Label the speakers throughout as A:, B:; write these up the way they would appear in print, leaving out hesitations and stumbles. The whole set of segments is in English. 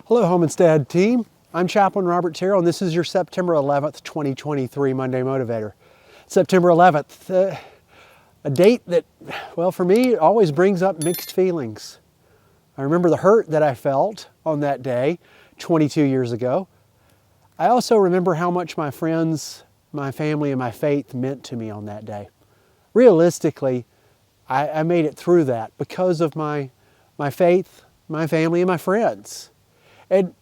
A: Hello, Homestead team. I'm Chaplain Robert Terrell, and this is your September 11th, 2023 Monday Motivator. September 11th, a date that, well, for me, it always brings up mixed feelings. I remember the hurt that I felt on that day 22 years ago. I also remember how much my friends, my family, and my faith meant to me on that day. Realistically, I made it through that because of my faith, my family, and my friends. And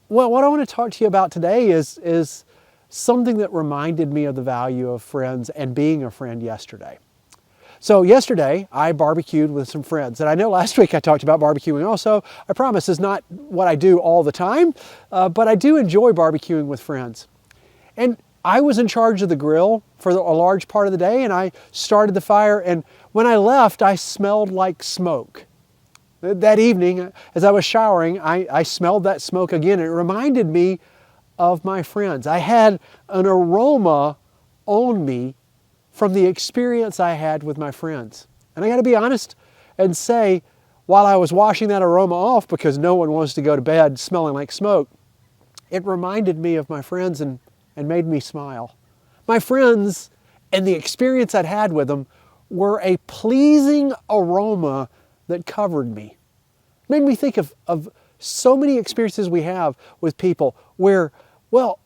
A: well, what I want to talk to you about today is something that reminded me of the value of friends and being a friend yesterday. So yesterday, I barbecued with some friends. And I know last week I talked about barbecuing also. I promise it's not what I do all the time, but I do enjoy barbecuing with friends. And I was in charge of the grill for a large part of the day, and I started the fire. And when I left, I smelled like smoke. That evening, as I was showering, I smelled that smoke again. It reminded me of my friends. I had an aroma on me from the experience I had with my friends. And I got to be honest and say, while I was washing that aroma off, because no one wants to go to bed smelling like smoke, it reminded me of my friends and made me smile. My friends and the experience I'd had with them were a pleasing aroma that covered me. It made me think of so many experiences we have with people where, well,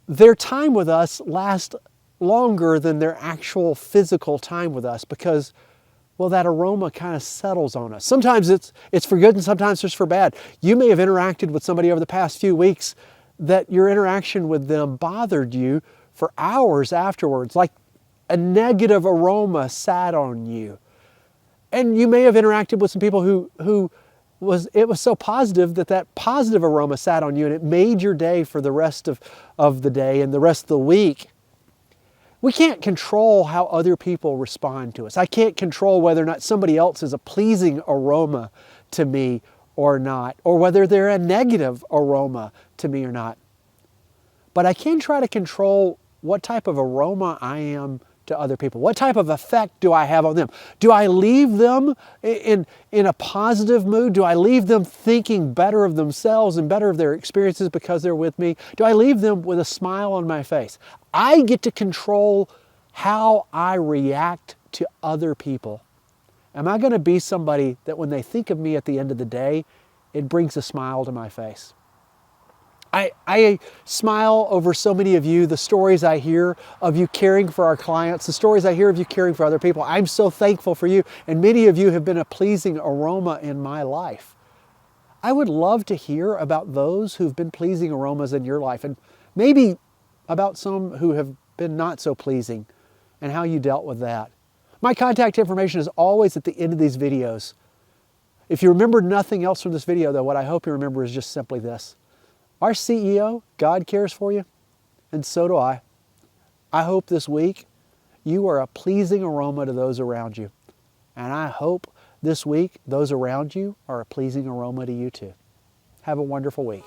A: their time with us lasts longer than their actual physical time with us because, well, that aroma kind of settles on us. Sometimes it's for good and sometimes it's for bad. You may have interacted with somebody over the past few weeks that your interaction with them bothered you for hours afterwards, like a negative aroma sat on you. And you may have interacted with some people who it was so positive that positive aroma sat on you and it made your day for the rest of the day and the rest of the week. We can't control how other people respond to us. I can't control whether or not somebody else is a pleasing aroma to me or not, or whether they're a negative aroma to me or not. But I can try to control what type of aroma I am to other people. What type of effect do I have on them? Do I leave them in a positive mood? Do I leave them thinking better of themselves and better of their experiences because they're with me? Do I leave them with a smile on my face? I get to control how I react to other people. Am I going to be somebody that when they think of me at the end of the day, it brings a smile to my face? I smile over so many of you, the stories I hear of you caring for our clients, the stories I hear of you caring for other people. I'm so thankful for you, and many of you have been a pleasing aroma in my life. I would love to hear about those who've been pleasing aromas in your life, and maybe about some who have been not so pleasing and how you dealt with that. My contact information is always at the end of these videos. If you remember nothing else from this video, though, what I hope you remember is just simply this. Our CEO, God cares for you, and so do I. I hope this week you are a pleasing aroma to those around you. And I hope this week those around you are a pleasing aroma to you too. Have a wonderful week.